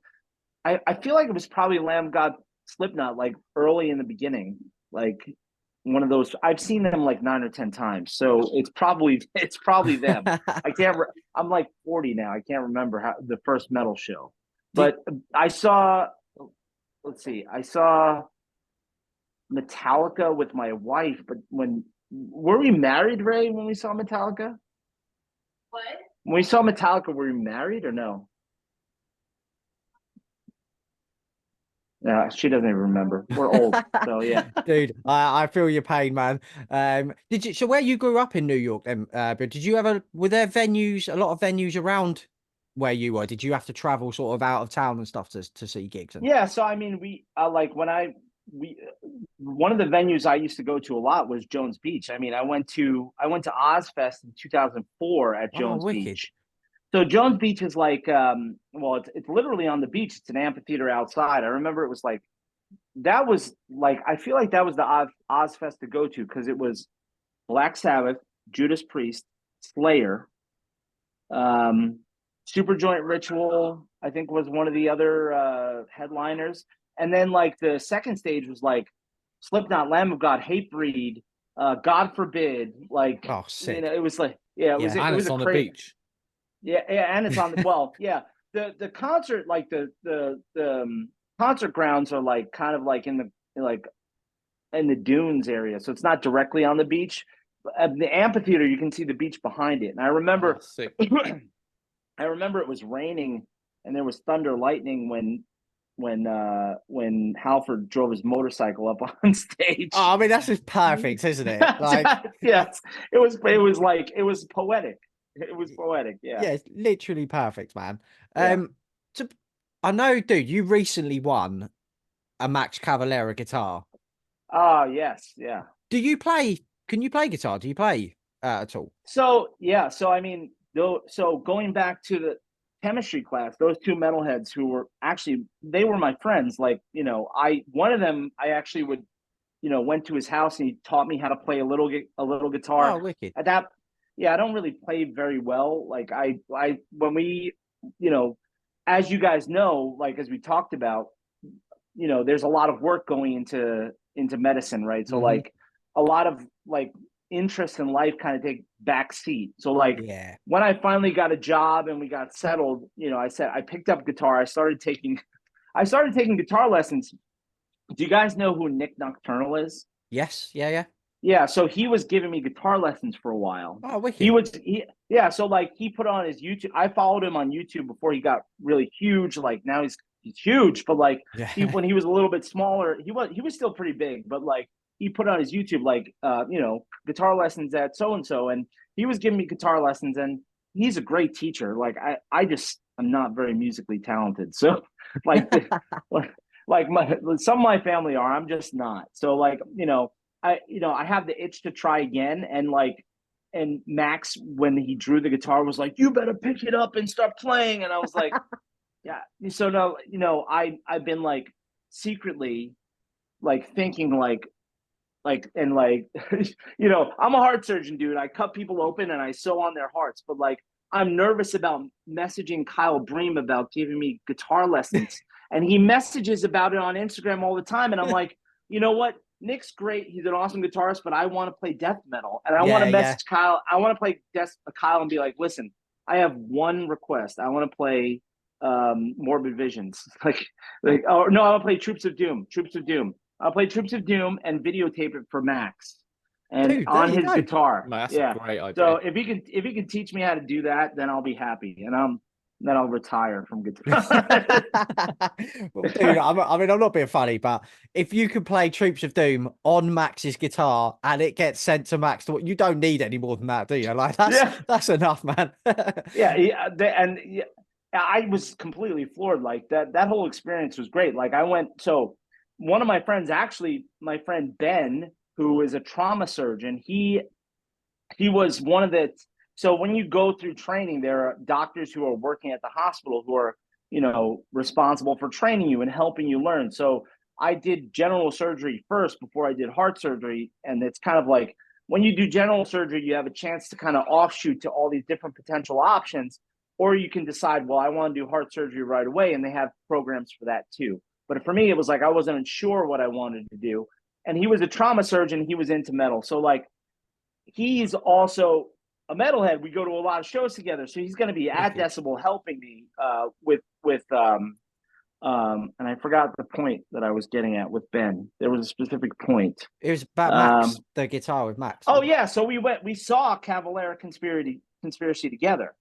I feel like it was probably Lamb of God, Slipknot, like early in the beginning, like one of those. I've seen them like 9 or 10 times, so it's probably them. I can't. I'm like 40 now. I can't remember how the first metal show, Did but I saw. Let's see. I saw Metallica with my wife, but when were we married, Ray, when we saw Metallica? What? When we saw Metallica, were we married or no? No, she doesn't even remember. We're old, so yeah. Dude, I feel your pain, man. Did you? So where you grew up in New York, then? But did you ever? Were there venues? A lot of venues around where you were? Did you have to travel sort of out of town and stuff to see gigs? And Yeah, so I mean, we like when we one of the venues I used to go to a lot was Jones Beach. I mean, I went to Ozfest in 2004 at oh, Jones wicked. Beach. So Jones Beach is like, well, it's literally on the beach. It's an amphitheater outside. I remember it was like that was like I feel like that was the Ozfest to go to because it was Black Sabbath, Judas Priest, Slayer, um, Superjoint Ritual, I think was one of the other headliners. And then like the second stage was like Slipknot, Lamb of God, Hatebreed, God Forbid. Like Oh, sick. it was like it was Yeah. And it was it's a on the crazy beach. yeah, and it's on the well, yeah. The concert like the concert grounds are like kind of like in the dunes area, so it's not directly on the beach. The amphitheater, you can see the beach behind it. And I Oh, remember sick. I remember it was raining and there was thunder lightning when Halford drove his motorcycle up on stage. Oh, I mean, that's just perfect, isn't it? Like, yes, it was poetic. It was poetic. Yeah. yeah, it's literally perfect, man. Yeah. So I know, dude, you recently won a Max Cavalera guitar. Oh, yes. Yeah. Do you play? Can you play guitar? Do you play at all? So yeah, so I mean, though, so going back to the chemistry class, those two metalheads who were actually they were my friends. Like one of them I actually would went to his house and he taught me how to play a little Oh, guitar. wicked. At that, yeah, I don't really play very well. Like I when we as you guys know, like as we talked about, there's a lot of work going into medicine, right? So Mhm. like a lot of like interest in life kind of take back seat. So like Yeah. when I finally got a job and we got settled, I said I picked up guitar. I started taking guitar lessons. Do you guys know who Nick Nocturnal is? Yes. Yeah. Yeah. Yeah, so he was giving me guitar lessons for a while. Oh, He wicked. was yeah, so like he put on his YouTube. I followed him on YouTube before he got really huge. Like now he's huge, but like Yeah. when he was a little bit smaller, he was still pretty big, but like he put on his YouTube like guitar lessons at so and so, and he was giving me guitar lessons, and he's a great teacher. Like I'm not very musically talented, so like like some of my family are. I'm just not. So like I have the itch to try again, and Max when he drew the guitar was like, "You better pick it up and start playing," and I was like, "Yeah." So now I've been like secretly like thinking and like I'm a heart surgeon, dude. I cut people open and I sew on their hearts, but like I'm nervous about messaging Kyle Bream about giving me guitar lessons, and he messages about it on Instagram all the time, and I'm like, you know what? Nick's great. He's an awesome guitarist, but I want to play death metal, and I want Yeah. to Yeah. message Kyle. I want to play Kyle and be like, listen, I have one request. I want to play Morbid Visions. Oh no, I want to play Troops of Doom. Troops of Doom. I'll play Troops of Doom and videotape it for Max and Dude, there on you his go. guitar. Man, that's Yeah. a great So idea. if he can teach me how to do that, then I'll be happy, and then I'll retire from guitar. Well, dude, I mean, I'm not being funny, but if you can play Troops of Doom on Max's guitar and it gets sent to Max, you don't need any more than that, do you? Like Yeah. that's enough, man. Yeah, I was completely floored. Like that whole experience was great. Like I went. So one of my friends, actually, my friend Ben, who is a trauma surgeon, he was one of the. So when you go through training, there are doctors who are working at the hospital who are responsible for training you and helping you learn. So I did general surgery first before I did heart surgery, and it's kind of like when you do general surgery, you have a chance to kind of offshoot to all these different potential options, or you can decide, well, I want to do heart surgery right away, and they have programs for that too. But for me, it was like I wasn't sure what I wanted to do, and he was a trauma surgeon. He was into metal, so like he's also a metalhead. We go to a lot of shows together, so he's going to be at Wicked. Decibel helping me with And I forgot the point that I was getting at with Ben. There was a specific point. It was about Max, the guitar with Max. Oh yeah, so we saw Cavalera Conspiracy together,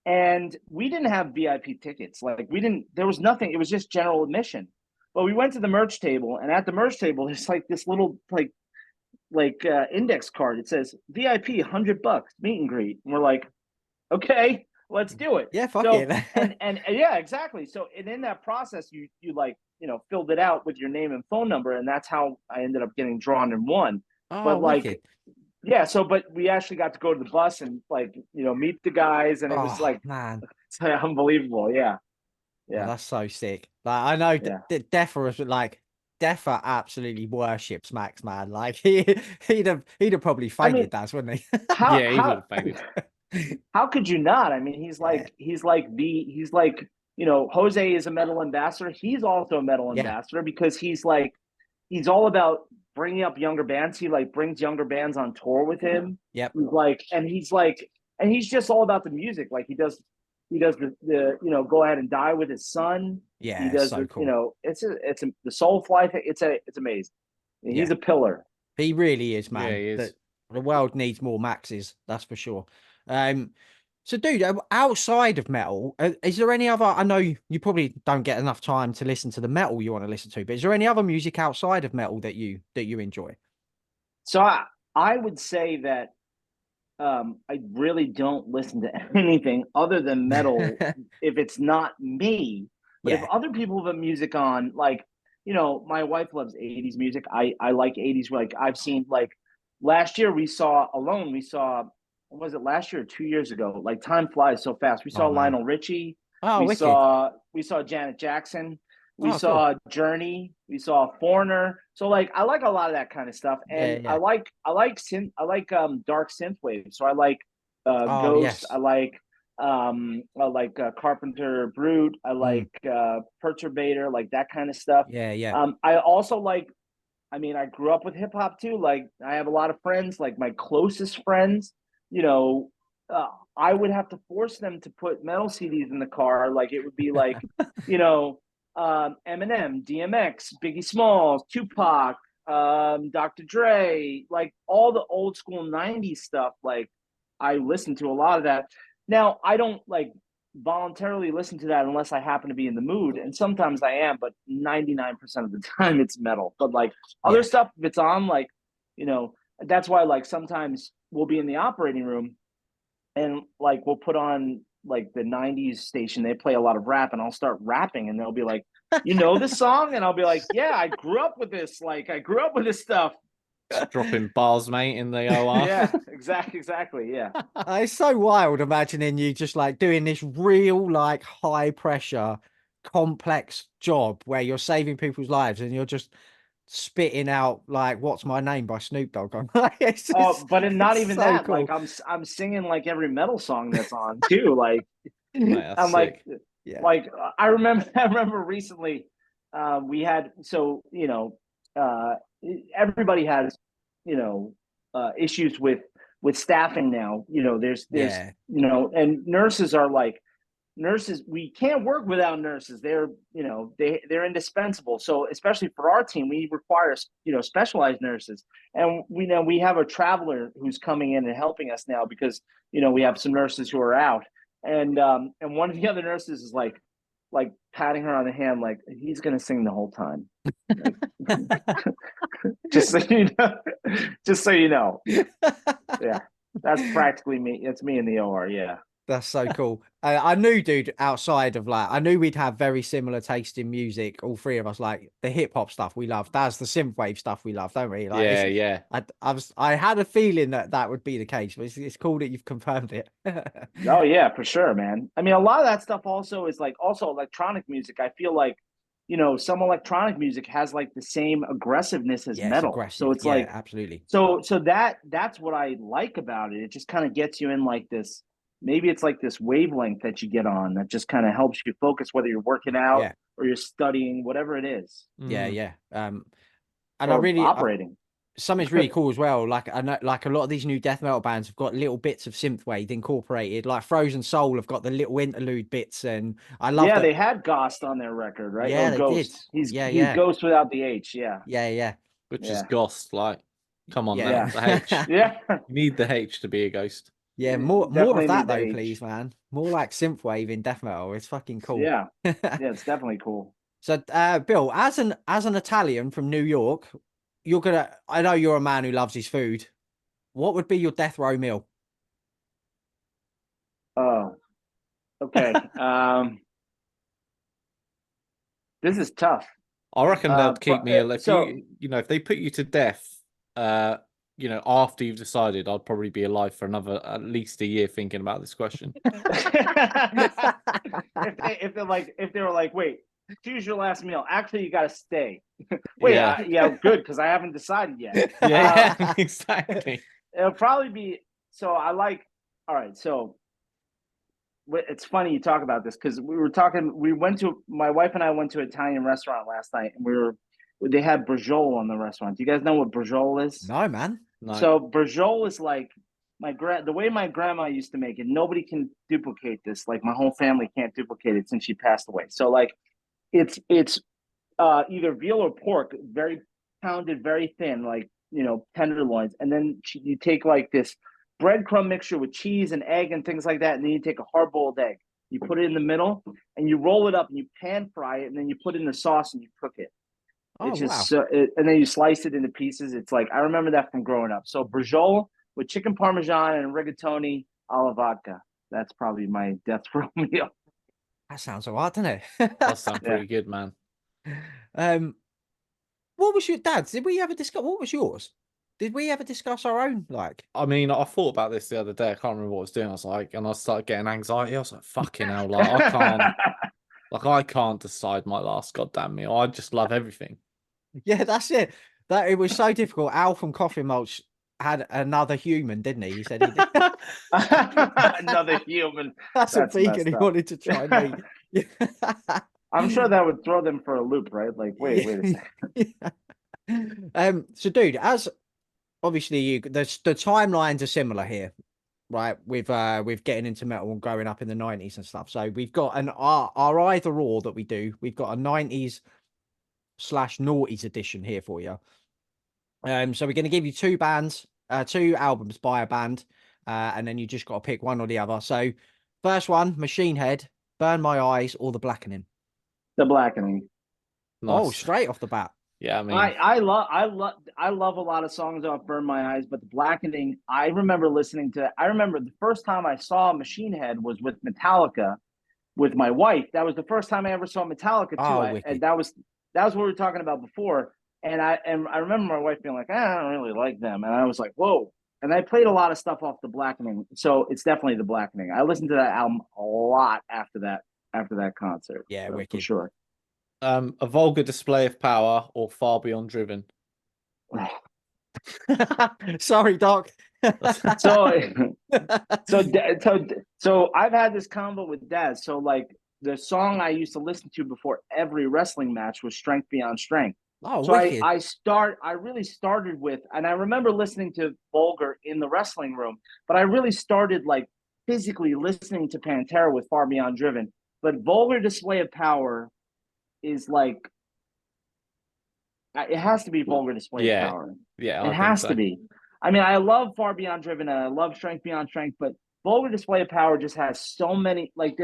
and we didn't have VIP tickets. Like we didn't. There was nothing. It was just general admission. But we went to the merch table, and at the merch table, there's like this little index card. It says VIP $100 meet and greet, and we're like, okay, let's do it. Yeah, fuck so, it. and yeah, exactly. So, and in that process, you filled it out with your name and phone number, and that's how I ended up getting drawn and won. Oh, but like, wicked. yeah. So, but we actually got to go to the bus and meet the guys, and it was like, man, it's unbelievable. Yeah, yeah. Oh, that's so sick. Like I know Deffa was like. Deffa absolutely worships Max, man. Like he'd have probably fainted, wouldn't he? He would have fainted. How could you not? I mean, he's like Jose is a metal ambassador. He's also a metal ambassador because he's all about bringing up younger bands. He like brings younger bands on tour with him. Yep. He's just all about the music. Like he does the Go Ahead and Die with his son. Yeah, he does so cool. It's the Soulfly thing. It's amazing. He's a pillar. He really is, man. Yeah, he is. The world needs more Maxes, that's for sure. So dude, outside of metal, is there any other? I know you probably don't get enough time to listen to the metal you want to listen to, but is there any other music outside of metal that you enjoy? So I would say that I really don't listen to anything other than metal if it's not me. But if other people have music on, like, my wife loves 80s music. I like 80s. Like I've seen, like last year what was it, last year or 2 years ago? Like time flies so fast. We saw Lionel Richie. Oh, we saw Janet Jackson. We saw Journey. We saw Foreigner. So like I like a lot of that kind of stuff, and I like dark synthwave. So I like Ghost. I like Carpenter Brute. I like Perturbator, like that kind of stuff. I also like. I mean, I grew up with hip hop too. Like I have a lot of friends, like my closest friends. I would have to force them to put metal CDs in the car. Like it would be like, Eminem, DMX, Biggie Smalls, Tupac, Dr. Dre, like all the old school 90s stuff. Like I listen to a lot of that. Now I don't like voluntarily listen to that unless I happen to be in the mood. And sometimes I am, but 99% of the time it's metal. But like other stuff, if it's on, like, that's why like sometimes we'll be in the operating room and like we'll put on like the 90s station. They play a lot of rap and I'll start rapping and they'll be like, you know this song? And I'll be like, yeah, I grew up with this. Like I grew up with this stuff. Dropping bars, mate, in the OR. Yeah, exactly. Yeah. It's so wild imagining you just like doing this real, like high pressure, complex job where you're saving people's lives and you're just spitting out like "What's My Name" by Snoop Dogg. But not even so that. Cool. Like I'm singing like every metal song that's on too. Like mate, I'm sick. like I remember recently we had everybody has issues with staffing now. There's and nurses are like. Nurses, we can't work without nurses. They're they're indispensable. So especially for our team, we require specialized nurses. And we have a traveler who's coming in and helping us now because we have some nurses who are out. And one of the other nurses is like patting her on the hand, like he's gonna sing the whole time. just so you know. Yeah, that's practically me. It's me in the OR. Yeah. That's so cool. I knew, dude, outside of like, I knew we'd have very similar taste in music. All three of us, like the hip hop stuff we love. That's the synthwave stuff we love, don't we? Like, yeah. I had a feeling that would be the case, but it's cool that you've confirmed it. Oh yeah, for sure, man. I mean, a lot of that stuff also is like also electronic music. I feel like some electronic music has like the same aggressiveness as metal. So it's like absolutely. So that's what I like about it. It just kind of gets you in like this. Maybe it's like this wavelength that you get on that just kind of helps you focus, whether you're working out or you're studying, whatever it is. Yeah. And I really operating. something's really cool as well. Like I know, like a lot of these new death metal bands have got little bits of synthwave incorporated. Like Frozen Soul have got the little interlude bits, and I love Yeah, that. they had Ghost on their record, right? Yeah, Or they did. Ghost. Yeah, He's yeah, Ghost without the H. Yeah, yeah. which is yeah, Ghost. Like, come on now, Yeah. the H. yeah. You need the H to be a ghost. Yeah, more of Definitely that need the though, H. please, man. More like synthwave in death metal. It's fucking cool. Yeah, yeah, it's definitely cool. So, Bill, as an Italian from New York, I know you're a man who loves his food. What would be your death row meal? Oh, okay. This is tough. I reckon they'd keep me alive. If So you know, if they put you to death, you know, after you've decided, I'd probably be alive for another at least a year thinking about this question. if they were like, wait, choose your last meal. Actually, you got to stay. Wait, Yeah. yeah, good, because I haven't decided yet. Yeah, exactly. It'll probably be. So I like. All right, so it's funny you talk about this because we were talking. My wife and I went to an Italian restaurant last night, and they had braciole on the restaurant. Do you guys know what braciole is? No, man. No. So braciole is like the way my grandma used to make it. Nobody can duplicate this. Like my whole family can't duplicate it since she passed away. So like it's either veal or pork, very pounded, very thin, like tenderloins, and then you take like this breadcrumb mixture with cheese and egg and things like that, and then you take a hard boiled egg, you put it in the middle, and you roll it up and you pan fry it, and then you put it in the sauce and you cook it. Oh, It's just wow. and then you slice it into pieces. It's like I remember that from growing up. So braciole with chicken parmesan and rigatoni alla vodka. That's probably my death row meal. That sounds all right, doesn't That sounds it? pretty good, man. What was your dad's? Did we ever discuss what was yours? Did we ever discuss our own? Like, I mean, I thought about this the other day. I can't remember what I was doing. I was like, and I started getting anxiety. I was like, fucking hell, I can't decide my last goddamn meal. I just love everything. yeah, that's it. That it was so difficult. Al from Coffee Mulch had another human, didn't he? He said he did. Another human. That's a That's vegan messed he up. wanted to try and eat. I'm sure that would throw them for a loop, right? Like, wait a second. So dude, as obviously the timelines are similar here, right? With getting into metal and growing up in the 90s and stuff. So we've got our either or that we do. We've got a 90s / noughties edition here for you. So we're going to give you two albums by a band, and then you just got to pick one or the other. So first one, Machine Head, Burn My Eyes, or The Blackening. The Blackening. Nice. Oh, straight off the bat. Yeah, I mean, I love a lot of songs off Burn My Eyes, but The Blackening, I remember the first time I saw Machine Head was with Metallica with my wife. That was the first time I ever saw Metallica too. Oh, And that was what we were talking about before. And I remember my wife being like, I don't really like them. And I was like, whoa. And I played a lot of stuff off The Blackening. So it's definitely The Blackening. I listened to that album a lot after that concert. Yeah, so, wicked. for sure. a vulgar display of power or Far Beyond Driven. Sorry, Doc. So I've had this combo with Daz. So like the song I used to listen to before every wrestling match was Strength Beyond Strength. Oh, So wicked. I really started with, and I remember listening to Vulgar in the wrestling room, but I really started like physically listening to Pantera with Far Beyond Driven. But Vulgar Display of Power is like, it has to be Vulgar Display of Power. Yeah, it has to be. I mean, I love Far Beyond Driven and I love Strength Beyond Strength, but Vulgar Display of Power just has so many, like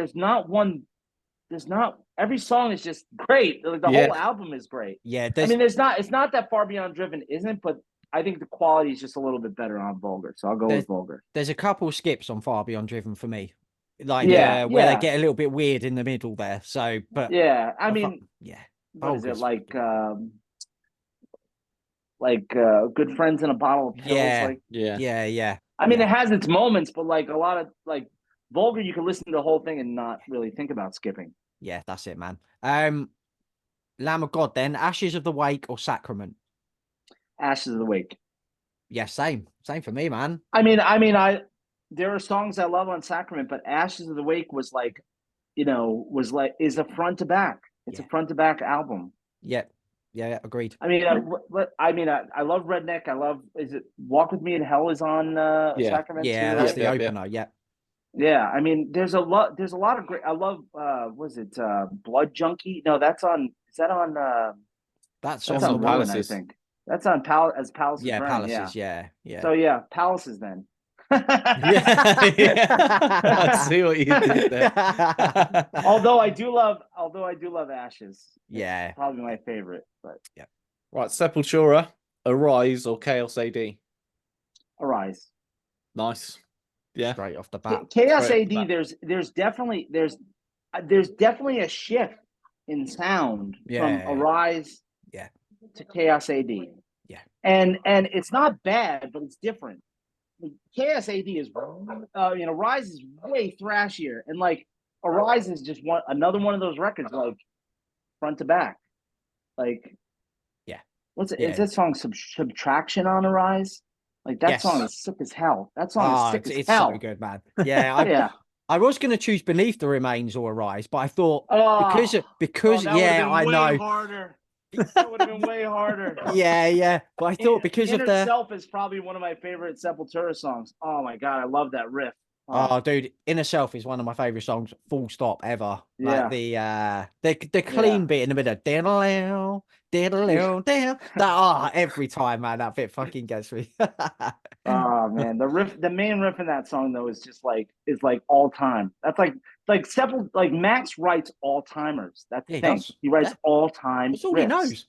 every song is just great. Like the whole album is great. Yeah, I mean, it's not that Far Beyond Driven isn't, but I think the quality is just a little bit better on Vulgar. So I'll go with Vulgar. There's a couple skips on Far Beyond Driven for me. Like where they get a little bit weird in the middle there. So but I mean what is it like Good Friends in a Bottle of Pills? Yeah. I mean, it has its moments, but like a lot of like Vulgar, you can listen to the whole thing and not really think about skipping. Yeah, that's it, man. Lamb of God, then Ashes of the Wake or Sacrament? Ashes of the Wake. Yeah, same for me, man. I mean, there are songs I love on Sacrament, but Ashes of the Wake was like, is a front to back. It's a front to back album. Yeah. Yeah, agreed. I mean, I love Redneck. I love. Is it Walk with Me in Hell is on Yeah. Sacrament too, Yeah, right? that's the Yeah. opener. Yeah. Yeah, I mean, there's a lot. There's a lot of great. I love. Was it Blood Junkie? No, that's on. Is that on? That's That's on That's the on on Ruin, one. I Palaces. think. That's on Palaces Yeah, Burn. Yeah. Palaces. Yeah, yeah. So yeah, Palaces then. Yeah, yeah. I see what you did there. Although I do love Ashes. It's Yeah. probably my favorite. But Yeah. Right, Sepultura, Arise, or Chaos AD. Arise. Nice. Yeah. Straight off the bat. Chaos Straight off the AD. bat. There's definitely a shift in sound from Yeah. Arise Yeah. to Chaos AD. Yeah. And it's not bad, but it's different. Chaos AD is Rise is way thrashier, and like Arise is just another one of those records, like front to back. Like, Yeah. what's it? Yeah. Is that song Subtraction on Arise? Like that Yes. song is sick as hell. That song is sick as it's hell. so good, man. Yeah, Yeah. I was going to choose Beneath the Remains or Arise, but I thought That yeah, I know. Harder. That would have been way harder. Yeah. But I thought because of Inner the Self is probably one of my favorite Sepultura songs. Oh my god, I love that riff. Oh, dude, Inner Self is one of my favorite songs, full stop, ever. Yeah. Like the clean bit in the middle, that every time, man, that bit fucking gets me. Oh man, the main riff in that song though is all time. That's like Max writes all timers. That's the He thing. does. He writes Yeah. all time That's all riffs, he knows.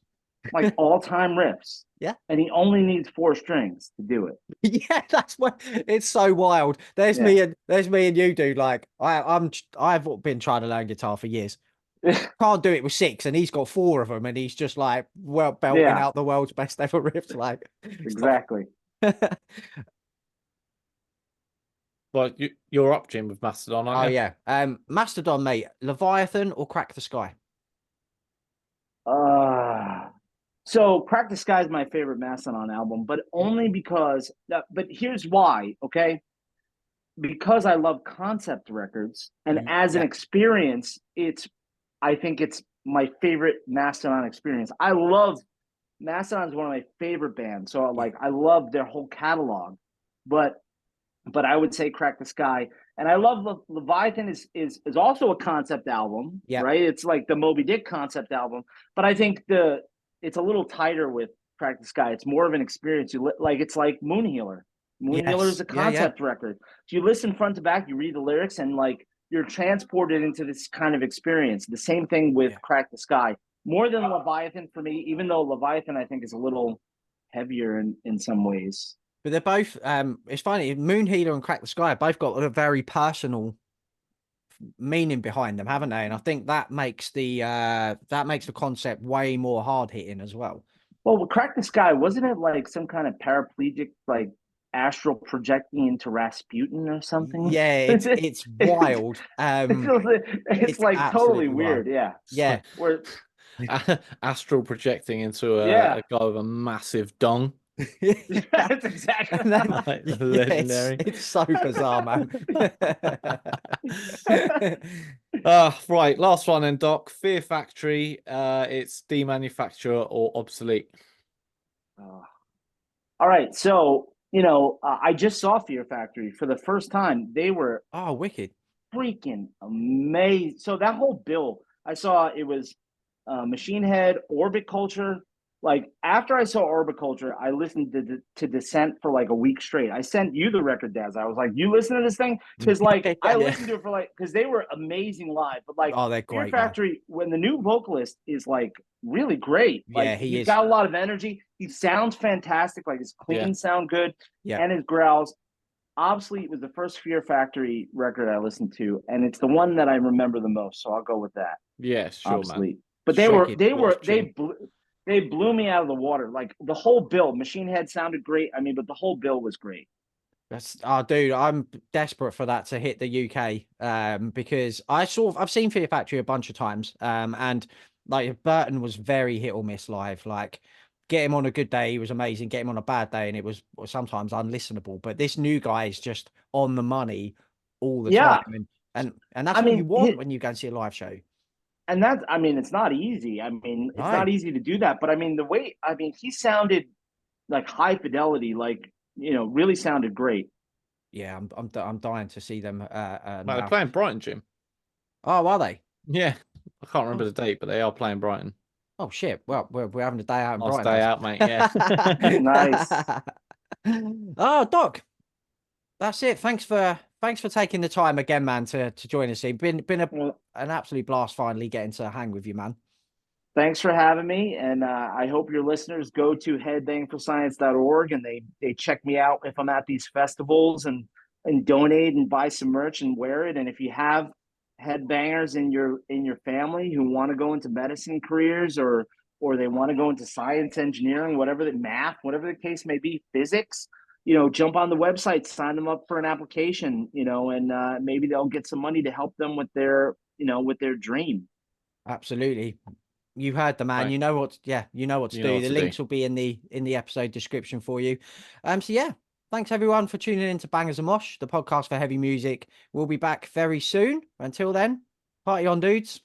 like all time riffs. Yeah. And he only needs 4 strings to do it. Yeah, that's what it's so wild. There's me and you, dude. Like I've been trying to learn guitar for years. Can't do it with 6, and he's got 4 of them, and he's just like belting out the world's best ever riffs. Like exactly. Well, you're up, Jim, with Mastodon, aren't you? Oh yeah. Mastodon, mate. Leviathan or Crack the Sky? So Crack the Sky is my favorite Mastodon album, but only because. But here's why. Okay, because I love concept records, and as an experience, I think it's my favorite Mastodon experience. I love Mastodon's one of my favorite bands, so I love their whole catalog, but I would say Crack the Sky, and I love Leviathan is also a concept album, right? It's like the Moby Dick concept album, but I think it's a little tighter with Crack the Sky. It's more of an experience. It's like Moon Healer. Moon Healer is a concept record. So you listen front to back, you read the lyrics, and like you're transported into this kind of experience. The same thing with Crack the Sky. More than Leviathan for me, even though Leviathan I think is a little heavier in some ways. But they're both it's funny, Moon Healer and Crack the Sky both got a very personal meaning behind them, haven't they? And I think that makes the concept way more hard hitting as well. Well, with Crack the Sky, wasn't it like some kind of paraplegic, like astral projecting into Rasputin or something? Yeah, it's wild. It's like totally weird. Wild. Yeah. Where astral projecting into a guy with a massive dong. That's exactly legendary. It's so bizarre, man. Right, last one then, Doc. Fear Factory. It's demanufacture or obsolete. All right, so I just saw Fear Factory for the first time. They were wicked, freaking amazing. So that whole bill, I saw it was Machine Head, Orbit Culture. Like after I saw Orbit Culture, I listened to Descent for like a week straight. I sent you the record, Daz. I was like, "You listen to this thing?" Because like I listened to it for because they were amazing live. But like they're great. Fear Factory, when the new vocalist is like really great, like he's got a lot of energy. He sounds fantastic. Like his cleans sound good, and his growls. Obsolete was the first Fear Factory record I listened to, and it's the one that I remember the most. So I'll go with that. Yeah, sure, Obsolete. man. But they blew me out of the water. Like the whole bill, Machine Head sounded great. I mean, but the whole bill was great. Dude, I'm desperate for that to hit the UK. Because I've seen Fear Factory a bunch of times. And like Burton was very hit or miss live. Like get him on a good day, he was amazing. Get him on a bad day, and it was sometimes unlistenable. But this new guy is just on the money all the time. And that's what you want when you go and see a live show. And that's, I mean, it's not easy. I mean, it's No. not easy to do that. But I mean, the way, I mean, he sounded like high fidelity, like, really sounded great. Yeah, I'm dying to see them They're now. playing Brighton, Jim. Oh, are they? Yeah, I can't remember Oh, the date, but they are playing Brighton. oh shit. Well, we're having a day out in Nice Brighton. day out, mate. Yeah. Nice. Oh, Doc, that's it. Thanks for taking the time again, man, to join us. It's been Well, an absolute blast finally getting to hang with you, man. thanks for having me. And I hope your listeners go to headbangforscience.org and they check me out if I'm at these festivals and donate and buy some merch and wear it. And if you have headbangers in your family who want to go into medicine careers or they want to go into science, engineering, whatever the math, whatever the case may be, physics, jump on the website, sign them up for an application, and maybe they'll get some money to help them with their dream. Absolutely. You heard the man. Right. You know what? Yeah, you know what to You do. know what The to do. links will be in the episode description for you. So yeah, thanks everyone for tuning in to Bangers and Mosh, the podcast for heavy music. We'll be back very soon. Until then, party on, dudes.